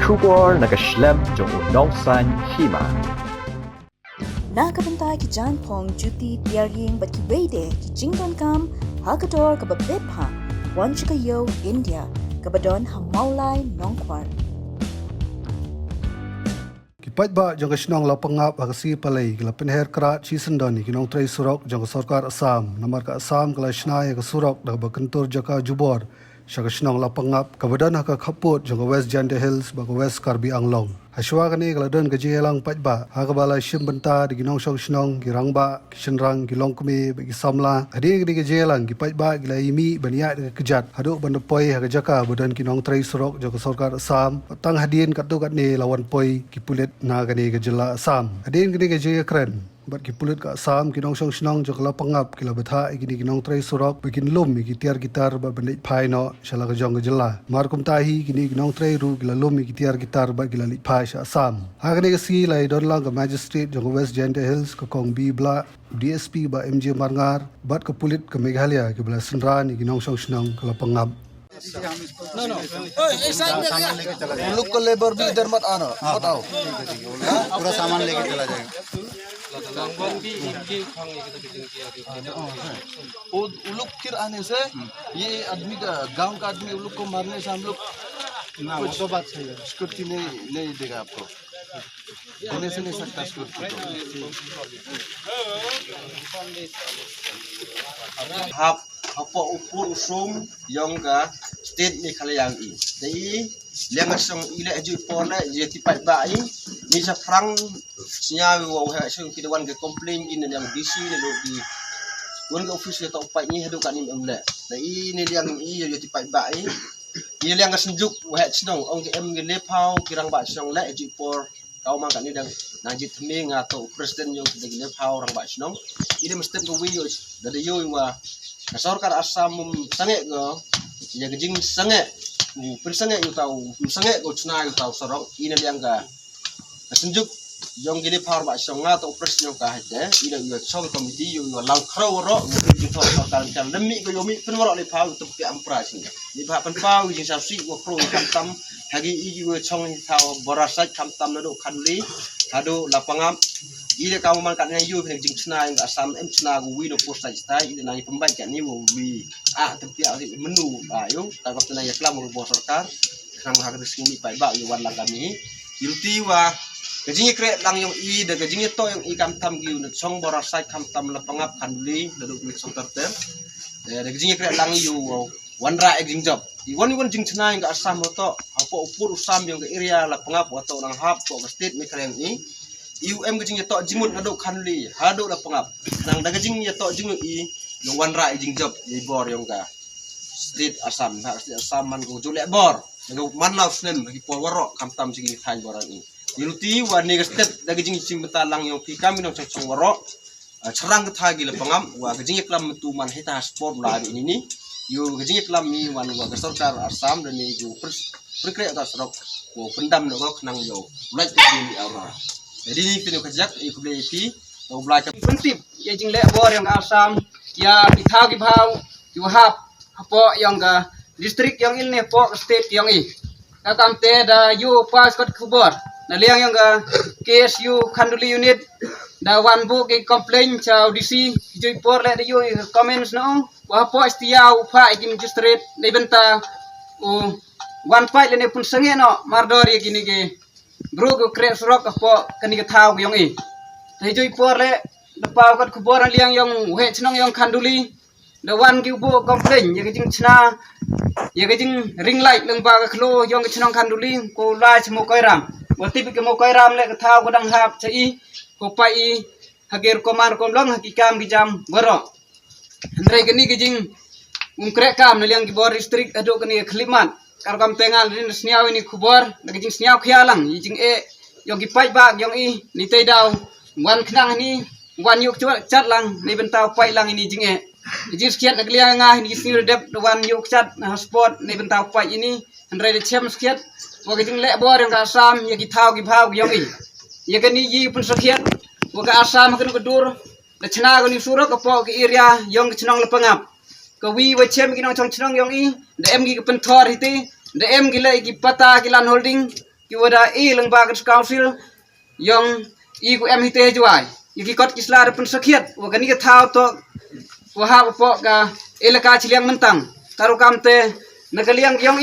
Shubor nakaslem jong Nongshna Hima. Nakabantay ki Jan Pong Juti Tiaring but ki Wade ki Jingdon Kam Hakador Kababipha Wanchikayo India Kabadon Hamaulai Nongkwar. Paidbah jang Nong Lapangap agasi palai kala Pynher Krad Chisendani kinong tray Surok jang Sarkar Assam namar ka Assam kala Shnai ka Surok dah bakentur jaka Jubor Nong Lapangap kabadan haka khaput jang West Jande Hills bak West Karbi Anglong Haswa kani kala don gaji helang Paidbah haka bala shimbenta di kinong Nong girangba kishenrang kilong kumi bagi samla adi di gaji helang ki Paidbah gila imi baniat di kejat haduk bandapoi haka jaka badan kinong tray Surok jang Sarkar Assam tang hadin katu kat ni lawan poi ki pulit na gani ke jela Assam adin gani ke jaya keren bat ki pulit ka Assam kinong Nong jok Lapangap kila betha ikini kinong tray Surok bikin lum iki tiar gitar ba bendit phai no shala ka jong ke jela markum tahi kini kinong tray ru kila lum iki tiar gitar ba kila lit phai sha Assam ha gani ke si lai don lang ka magistrate jong West Jande Hills ka kong bi bla DSP ba MJ Marngar bat ka pulit ka Meghalaya ke bla senran kinong Nong ka Lapangap लोग को लेबर भी इधर मत आना मत आओ पूरा सामान लेके चला जाएगा वो लोग फिर आने से ये आदमी का गांव का आदमी उन लोग को मारने से हम लोग ना वो तो बात सही है सिक्योरिटी नहीं देगा आपको देने से नहीं सकता security hap apa upur usum yang ka state ni kala yang i dai lenga song ile aju pole je ti Paidbah i ni sa frang nya wo ha song ki dewan ke complain in yang DC ni lo di wan ke office ke tok pai ni hadu kan ni amle dai ni yang i je ti Paidbah i ni yang ka senjuk wa snong ong ke em ke le phau kirang ba song le aju por kau mang kan ni dang najit thming atau presiden yang ke le phau rang ba snong ini mesti ke wi dari yo wa Sarkar Assam sange go ya gejing sange persange yu tau sange go chna yu tau Surok ina liang ga senjuk yong gili power ba songa to presiden ka hete ina yu chong committee yu lang khro ro yu to sarkar kan demi go yomi penwaro le pau to pi ampra sing ni ba pan pau yu sa si go pro kam tam hagi yu chong tau borasat kam tam na do khanli hado Lapangap ida kamu man kat yu peng jing chna ing Assam em chna go wi no post stai ida nang pembai kat ni wo wi tempi menu ayo ta ko na ya klam ro sarkar nang ha ka sing Paidbah yu wan lang kami yuti wa gajing kre lang yung i da gajing to yung i kam tam gi no chong borasai kam tam Lapangap khandli da do wi song terter da gajing kre lang yu wan ra jing job i wan jing chna ing Assam to apa upur Assam yung area Lapangap atau nang hap ko state mi kren ni UM gajing to jimut ado khanli hado Lapangap nang da gajing to jing i yung wan ra jing job i bor yung ka state Assam ha state Assam man go jole bor go man law snem gi por waro kam tam sigi thai boran i yuti wa ne step da gajing sim talang yung ki kami no chong waro charang ka thagi Lapangap wa gajing klam tu man heta sport la ini ni yu gajing klam mi wan wa Sarkar Assam dan ni ju perkre ta Surok ko pendam no ko nang yo like ni aura jadi ni pinu kajak iku beli pi to belajar prinsip ya jing le bor yang Assam ya pitha ki bhau yu hap apo yang ga district yang ini po state yang i kam te da yu pas kot khubor na liang yang ga case yu khanduli unit da wan bu ki complain chau DC ju por le yu comments no wa po istiau pha jing district nei benta o wan fight le ne pun sange no mardor ye gini ke bro ko kre Surok po kani ka thau yong i thai joi por le da paw kat khubor liang yong he chnong yong khanduli da wan ki bo complain ye jing chna ye jing ring light leng ba ka khlo yong chnong khanduli ko la chmo koi ram wa tip ke mo koi ram le ka thau ko dang hap chai ko pai hager komar kom long hakikam gi jam boro andre kani jing kre kam liang ki bor district ado kani khlimat kar kam tengal rin sniaw ini khubor nagi jing sniaw khialang jing yong ki Paidbah yong i ni tei daw wan khnang ni wan yuk chat lang ni bentaw pai lang ini jing jing skiat naglia nga ni sniu dep wan yuk chat sport ni bentaw pai ini andre de chem skiat wa jing le bor yang Assam ye ki thau ki bhau yong i ye kani yi pun skiat wa ka Assam kan ko dur le chna ko ni Surok ko ki area yong chnong Lapangap ko wi wa chem ki nong chong chnong yong i de em gi pen thor hiti de em gi le ki pata ki lan holding kiwada lembaga council yang ku MHT juai iki kot kisla pen sakiat wakani ka thau to wahab po ka elaka chiliang mentang karu kamte nakaliang yang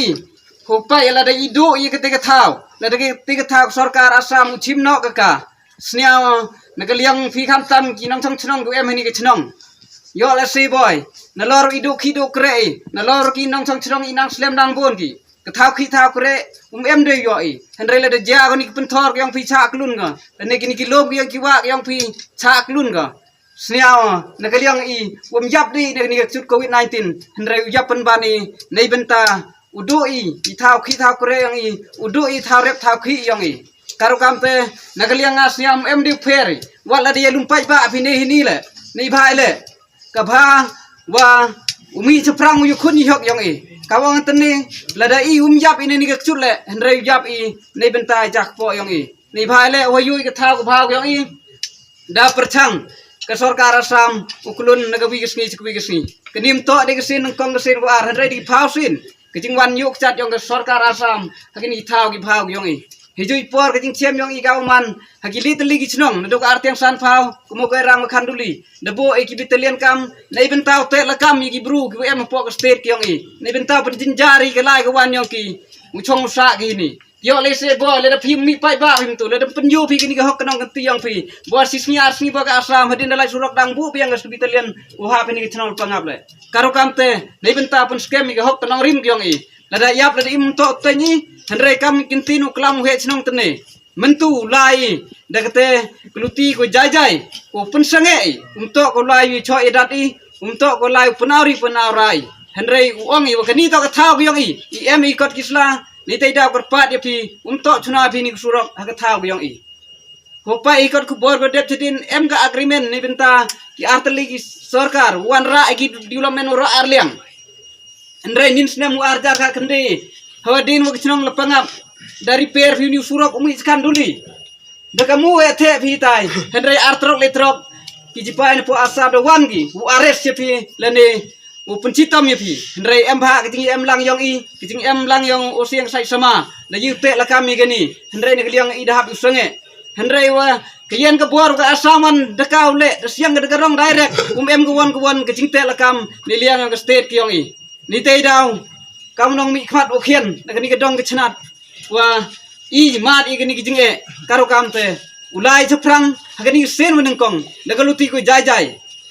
hupai la da idu ketika thau la da ketika thau sarkar Assam chimno ka sniao nakaliang phi kham tam kinong thong chnong ku MHT ke chnong yo la si boy nalor idu khidu kre nalor kinong thong chnong inang slem dang bon ki ka thau khi thau kre em de yo henre la da ja ko ni pen thor yang phi cha klun ga ne ki lob yang ki wa yang phi cha klun ga sniao nakaliang yap di ni chut covid 19 henre yap pen bani nei benta udu thau khi thau kre yang udu thau rep thau khi yang karu kampe nakaliang asniam em di fer wala dia lumpai ba phi ni le ni bhai le ka bha wa umi chaprang yu khun yok yang kawang tani lada yap ini ni chut le henre yap nei benta jak po yang ni bhai le wayu ka thau ka bha yang da perchang ka sarkar Assam ukulun nagawi kisni kenim to de kesin kong kesin war henre di phau sin kejing wan yuk chat yang ka sarkar Assam hakini thau ki phau yang hijui por kejing chem yang kauman hakili teli ki chnong ndok artiang san phau kumo ka rang khanduli debo ki bitalian kam nei bentau te la kam ki bru ki em po ka state ki yang nei bentau pen jinjari ka lai ka wan yang ki uchong sa ki ni yo le se bo le da phim mi pai ba phim tu le da pen yu phi ki ni ka hok kanong kan ti yang phi bo sisni arsni ba ka Assam hadin dalai surok dang bu piang ka bitalian uha pe ni ki chnong pangap le karu kamte nei bentau pen scam mi ka hok kanong rim ki yang lada yap lada im to tani henre kam kintinu klam he chnong tene mentu lai dakate kluti ko jai ko pensange to ko lai cho edat to ko lai penaurai henre uang wakani to ka thau yang em kot kisla ni tai da berpat ya pi to chuna pi ni surok ha ka thau yang ko pa kot ku bor ko dep tin em ka agreement ni benta ki arteli ki sarkar wan ra ki development ra arliang henre nin snem arja ka kende hawadin mo chnong lapangap dari per view surok umi skan duli dakamu ethe phi tai henre artrok letrok ki jipai po Assam da wan gi u ares che phi lene u pencitam ye phi henre em bha ki em lang yong ki em lang yong osiang sai sama la yu te la kami gani henre ni kliang dahap usange henre wa kian ka bor ka Assaman dakau le siang ka rong direct em gwan ki te la kam ni liang ka state ki yong ni te daw kam nong mi khat o khian nakani ka dong ka chnat wa mat gani ki jinge karu kamte ulai chaprang hagani sen weneng kong nagaluti ko jai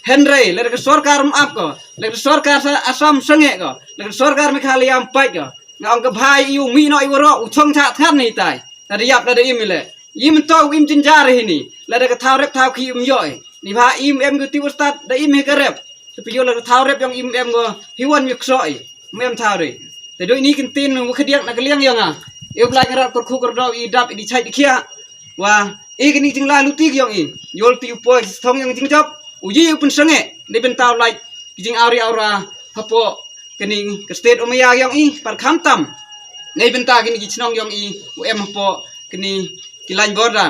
henre le ka sarkar ap ko le sarkar Assam sange ko le sarkar me khali am pai ko ngam ka bhai yu mi no iwro u chong tha than ni tai ta yap la de imile im to im jinjar hini le ka thau rep thau khi yoi ni bha em go tiwstat da im he ka rep tapi yo la thau rep yang em go hiwan mik soi mem thau re te do ini kintin mu khadiak na kaliang yang eu blai karat por khu kor do I dap di chai dikhia wa gani jingla luti yang yol ti po thong yang jing chop uji pen sange ni bentau lai jing auri aura hapo kani ke state omaya yang par kham tam nei benta kini ki chnong yang em hapo kani ki lain border